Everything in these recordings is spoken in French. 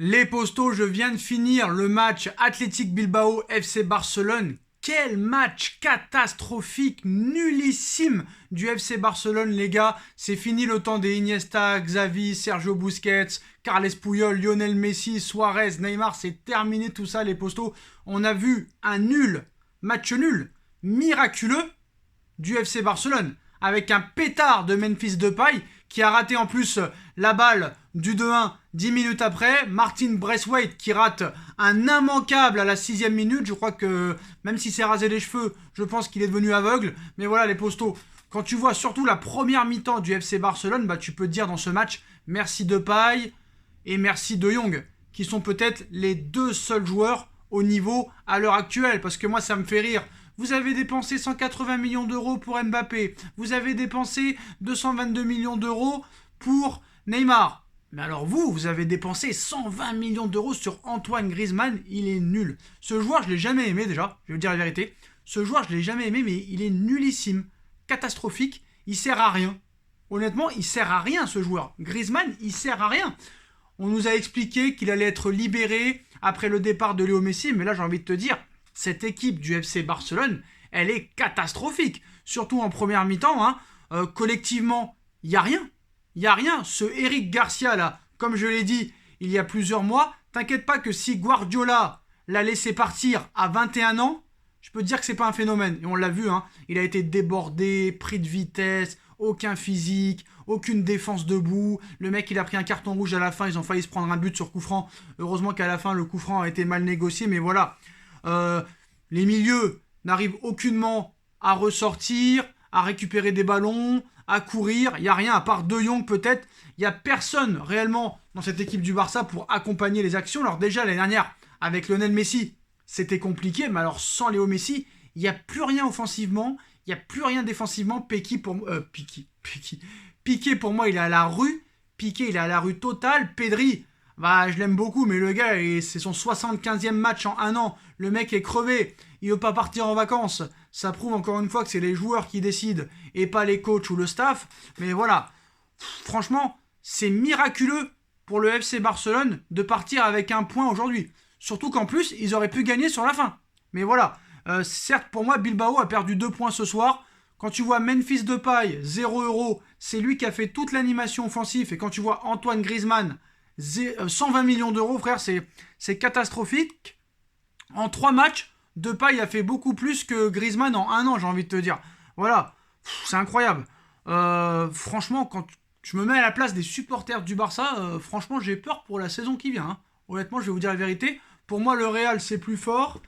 Les postos, je viens de finir le match Athletic Bilbao FC Barcelone. Quel match catastrophique, nullissime du FC Barcelone, les gars. C'est fini le temps des Iniesta, Xavi, Sergio Busquets, Carles Puyol, Lionel Messi, Suarez, Neymar. C'est terminé tout ça, les postos. On a vu un match nul, miraculeux du FC Barcelone. Avec un pétard de Memphis Depay qui a raté en plus la balle du 2-1 10 minutes après. Martin Braithwaite qui rate un immanquable à la 6e minute. Je crois que même s'il s'est rasé les cheveux, je pense qu'il est devenu aveugle. Mais voilà les postos, quand tu vois surtout la première mi-temps du FC Barcelone, tu peux te dire dans ce match merci Depay et merci De Jong, qui sont peut-être les deux seuls joueurs au niveau à l'heure actuelle. Parce que moi ça me fait rire. Vous avez dépensé 180 millions d'euros pour Mbappé. Vous avez dépensé 222 millions d'euros pour Neymar. Mais alors vous avez dépensé 120 millions d'euros sur Antoine Griezmann. Il est nul. Ce joueur, je ne l'ai jamais aimé déjà. Je vais vous dire la vérité. Ce joueur, je ne l'ai jamais aimé, mais il est nullissime. Catastrophique. Il sert à rien. Honnêtement, il sert à rien ce joueur. Griezmann, il sert à rien. On nous a expliqué qu'il allait être libéré après le départ de Léo Messi. Mais là, j'ai envie de te dire, cette équipe du FC Barcelone, elle est catastrophique. Surtout en première mi-temps. Collectivement, il n'y a rien. Il n'y a rien. Ce Eric Garcia, là, comme je l'ai dit il y a plusieurs mois, t'inquiète pas que si Guardiola l'a laissé partir à 21 ans, je peux te dire que c'est pas un phénomène. Et on l'a vu, il a été débordé, pris de vitesse, aucun physique, aucune défense debout. Le mec, il a pris un carton rouge à la fin. Ils ont failli se prendre un but sur coup franc. Heureusement qu'à la fin, le coup franc a été mal négocié. Mais voilà. Les milieux n'arrivent aucunement à ressortir, à récupérer des ballons, à courir. Il n'y a rien, à part De Jong peut-être. Il n'y a personne réellement dans cette équipe du Barça pour accompagner les actions. Alors déjà, l'année dernière, avec Lionel Messi, c'était compliqué. Mais alors, sans Léo Messi, il n'y a plus rien offensivement. Il n'y a plus rien défensivement. Piqué, pour moi, il est à la rue. Piqué, il est à la rue totale. Pedri, je l'aime beaucoup, mais le gars, c'est son 75e match en un an. Le mec est crevé. Il veut pas partir en vacances. Ça prouve encore une fois que c'est les joueurs qui décident et pas les coachs ou le staff. Mais voilà, franchement, c'est miraculeux pour le FC Barcelone de partir avec un point aujourd'hui. Surtout qu'en plus, ils auraient pu gagner sur la fin. Mais voilà, certes, pour moi, Bilbao a perdu 2 points ce soir. Quand tu vois Memphis Depay, 0 €, c'est lui qui a fait toute l'animation offensive. Et quand tu vois Antoine Griezmann, 120 millions d'euros, frère, c'est catastrophique. En 3 matchs, Depay a fait beaucoup plus que Griezmann en 1 an, j'ai envie de te dire. Voilà, c'est incroyable. Franchement, quand je me mets à la place des supporters du Barça, franchement, j'ai peur pour la saison qui vient. Honnêtement, je vais vous dire la vérité. Pour moi, le Real, c'est plus fort.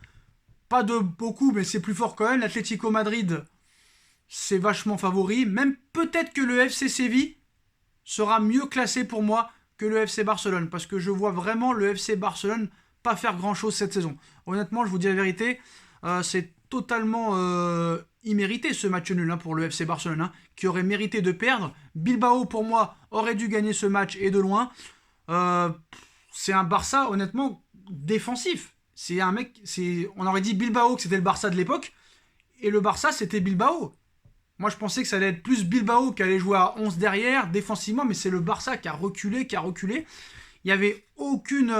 Pas de beaucoup, mais c'est plus fort quand même. L'Atlético Madrid, c'est vachement favori. Même peut-être que le FC Séville sera mieux classé pour moi que le FC Barcelone. Parce que je vois vraiment le FC Barcelone pas faire grand-chose cette saison. Honnêtement, je vous dis la vérité, c'est totalement immérité ce match nul pour le FC Barcelone, qui aurait mérité de perdre. Bilbao, pour moi, aurait dû gagner ce match et de loin. C'est un Barça, honnêtement, défensif. On aurait dit Bilbao que c'était le Barça de l'époque, et le Barça, c'était Bilbao. Moi, je pensais que ça allait être plus Bilbao qui allait jouer à 11 derrière, défensivement, mais c'est le Barça qui a reculé. Il n'y avait aucune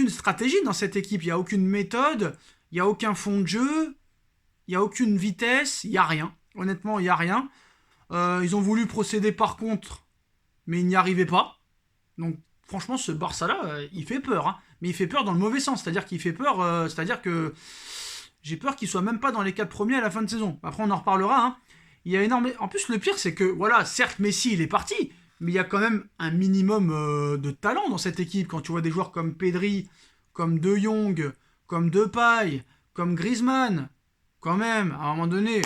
stratégie dans cette équipe. Il n'y a aucune méthode, il n'y a aucun fond de jeu, il n'y a aucune vitesse, il n'y a rien. Honnêtement, il n'y a rien. Ils ont voulu procéder par contre, mais ils n'y arrivaient pas. Donc, franchement, ce Barça-là, il fait peur. Mais il fait peur dans le mauvais sens. C'est-à-dire qu'il fait peur, c'est-à-dire que j'ai peur qu'il soit même pas dans les 4 premiers à la fin de saison. Après, on en reparlera. Il y a énormément. En plus, le pire, c'est que, voilà, certes, Messi, il est parti, mais il y a quand même un minimum de talent dans cette équipe. Quand tu vois des joueurs comme Pedri, comme De Jong, comme Depay, comme Griezmann, quand même, à un moment donné,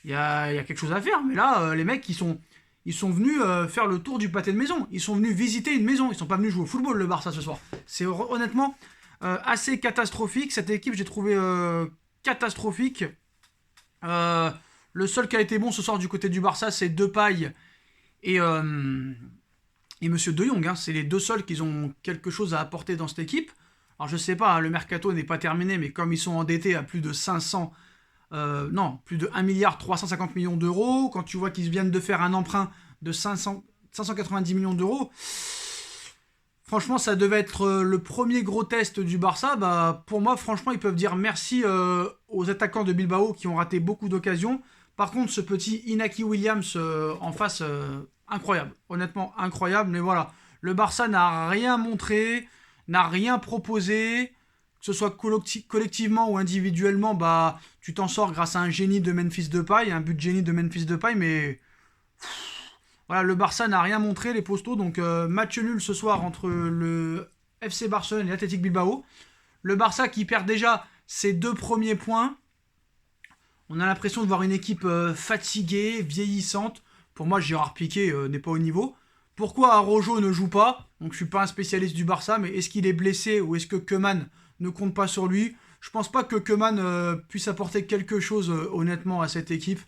il y a quelque chose à faire. Mais là, les mecs, ils sont venus faire le tour du pâté de maison. Ils sont venus visiter une maison. Ils sont pas venus jouer au football, le Barça, ce soir. C'est honnêtement assez catastrophique. Cette équipe, j'ai trouvé catastrophique. Le seul qui a été bon ce soir du côté du Barça, c'est Depay et Monsieur De Jong. C'est les deux seuls qui ont quelque chose à apporter dans cette équipe. Alors je sais pas, le mercato n'est pas terminé, mais comme ils sont endettés à plus de 1 milliard 350 millions d'euros, quand tu vois qu'ils viennent de faire un emprunt de 590 millions d'euros, Franchement, ça devait être le premier gros test du Barça. Bah, pour moi, franchement, ils peuvent dire merci aux attaquants de Bilbao qui ont raté beaucoup d'occasions. Par contre, ce petit Inaki Williams en face, incroyable. Honnêtement, incroyable. Mais voilà, le Barça n'a rien montré, n'a rien proposé. Que ce soit collectivement ou individuellement, bah, tu t'en sors grâce à un génie de Memphis Depay, un but de génie de Memphis Depay, mais voilà, le Barça n'a rien montré, les postos. Donc match nul ce soir entre le FC Barcelone et l'Athletic Bilbao. Le Barça qui perd déjà ses 2 premiers points. On a l'impression de voir une équipe fatiguée, vieillissante. Pour moi, Gérard Piqué n'est pas au niveau. Pourquoi Araujo ne joue pas? Donc je suis pas un spécialiste du Barça, mais est-ce qu'il est blessé ou est-ce que Koeman ne compte pas sur lui? Je pense pas que Koeman puisse apporter quelque chose honnêtement à cette équipe.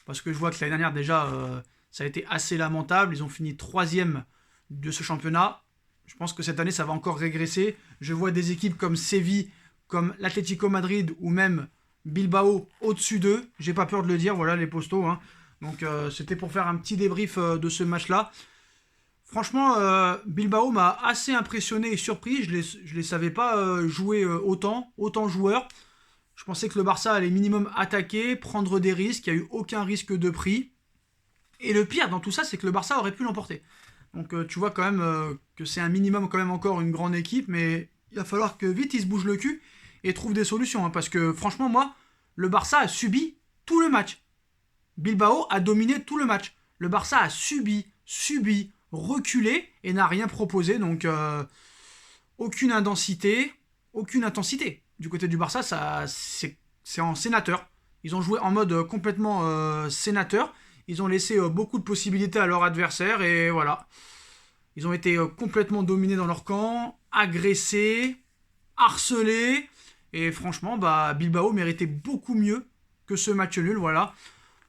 Parce que je vois que l'année dernière déjà, ça a été assez lamentable. Ils ont fini 3e de ce championnat. Je pense que cette année, ça va encore régresser. Je vois des équipes comme Séville, comme l'Atlético Madrid ou même Bilbao au-dessus d'eux. J'ai pas peur de le dire, voilà les postos. Hein. Donc c'était pour faire un petit débrief de ce match-là. Franchement, Bilbao m'a assez impressionné et surpris. Je les savais pas jouer autant joueurs. Je pensais que le Barça allait minimum attaquer, prendre des risques. Il n'y a eu aucun risque de prix. Et le pire dans tout ça, c'est que le Barça aurait pu l'emporter. Donc tu vois quand même que c'est un minimum quand même encore une grande équipe. Mais il va falloir que vite ils se bougent le cul et trouvent des solutions. Hein, parce que franchement, moi, le Barça a subi tout le match. Bilbao a dominé tout le match. Le Barça a subi, reculé et n'a rien proposé. Donc aucune intensité. Du côté du Barça, c'est en sénateur. Ils ont joué en mode complètement sénateur. Ils ont laissé beaucoup de possibilités à leur adversaire et voilà. Ils ont été complètement dominés dans leur camp, agressés, harcelés. Et franchement, bah, Bilbao méritait beaucoup mieux que ce match nul. Voilà.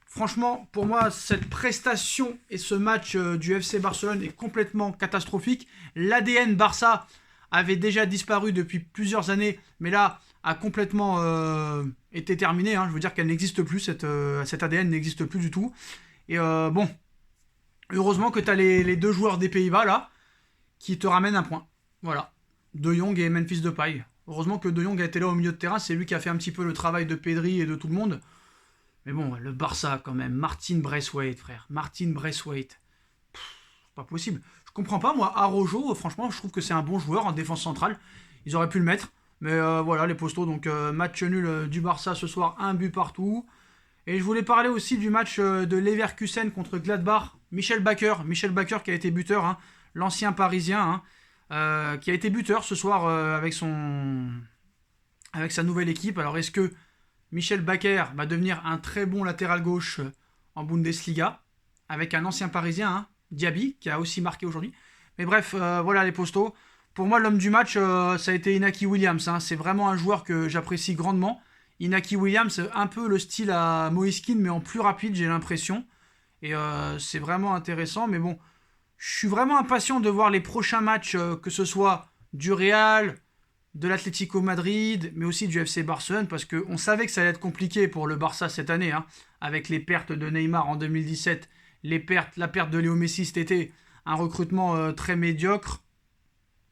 Franchement, pour moi, cette prestation et ce match du FC Barcelone est complètement catastrophique. L'ADN Barça avait déjà disparu depuis plusieurs années, mais là a complètement été terminé. Hein. Je veux dire qu'elle n'existe plus, cet ADN n'existe plus du tout. Et bon, heureusement que tu as les 2 joueurs des Pays-Bas là, qui te ramènent un point. Voilà, De Jong et Memphis Depay. Heureusement que De Jong a été là au milieu de terrain, c'est lui qui a fait un petit peu le travail de Pedri et de tout le monde. Mais bon, le Barça quand même, Martin Braithwaite, frère. Martin Braithwaite. C'est pas possible. Je comprends pas, moi, Araujo, franchement, je trouve que c'est un bon joueur en défense centrale. Ils auraient pu le mettre. Mais voilà, les postos. Donc, match nul du Barça ce soir, 1 but partout. Et je voulais parler aussi du match de Leverkusen contre Gladbach. Michel Bakker qui a été buteur, hein, l'ancien parisien, hein, qui a été buteur ce soir avec sa nouvelle équipe. Alors, est-ce que Michel Bakker va devenir un très bon latéral gauche en Bundesliga avec un ancien parisien, hein, Diaby, qui a aussi marqué aujourd'hui. Mais bref, voilà les postos. Pour moi, l'homme du match, ça a été Inaki Williams. Hein. C'est vraiment un joueur que j'apprécie grandement. Inaki Williams, un peu le style à Moise Kean, mais en plus rapide, j'ai l'impression. Et c'est vraiment intéressant. Mais bon, je suis vraiment impatient de voir les prochains matchs, que ce soit du Real, de l'Atlético Madrid, mais aussi du FC Barcelone, parce qu'on savait que ça allait être compliqué pour le Barça cette année, hein, avec les pertes de Neymar en 2017, la perte de Léo Messi cet été, un recrutement très médiocre.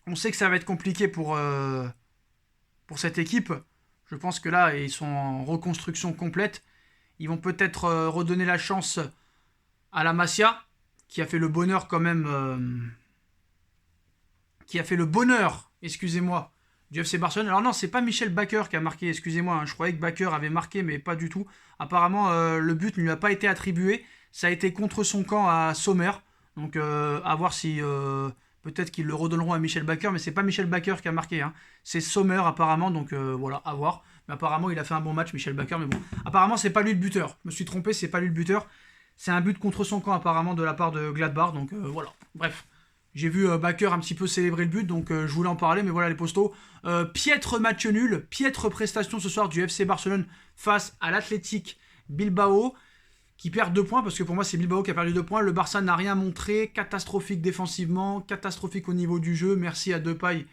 On sait que ça va être compliqué pour cette équipe. Je pense que là, ils sont en reconstruction complète. Ils vont peut-être redonner la chance à la Masia, qui a fait le bonheur quand même... excusez-moi, du FC Barcelone. Alors non, c'est pas Michel Bakker qui a marqué, excusez-moi, hein, je croyais que Bakker avait marqué, mais pas du tout. Apparemment, le but ne lui a pas été attribué. Ça a été contre son camp à Sommer. Donc à voir si peut-être qu'ils le redonneront à Michel Bakker, mais c'est pas Michel Bakker qui a marqué. Hein. C'est Sommer apparemment, donc voilà, à voir. Mais apparemment, il a fait un bon match, Michel Bakker, mais bon. Apparemment, c'est pas lui le buteur. Je me suis trompé, c'est pas lui le buteur. C'est un but contre son camp apparemment de la part de Gladbach, donc voilà. Bref. J'ai vu Bakker un petit peu célébrer le but, donc je voulais en parler, mais voilà les postos. Piètre match nul, piètre prestation ce soir du FC Barcelone face à l'Athletic Bilbao, qui perd 2 points, parce que pour moi c'est Bilbao qui a perdu 2 points. Le Barça n'a rien montré, catastrophique défensivement, catastrophique au niveau du jeu. Merci à Depay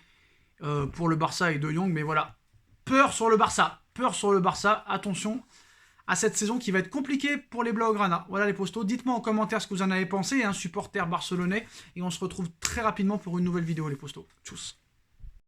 pour le Barça et De Jong, mais voilà. Peur sur le Barça, attention à cette saison qui va être compliquée pour les Blaugrana. Voilà les postos, dites-moi en commentaire ce que vous en avez pensé, supporters barcelonais, et on se retrouve très rapidement pour une nouvelle vidéo les postos. Tchuss.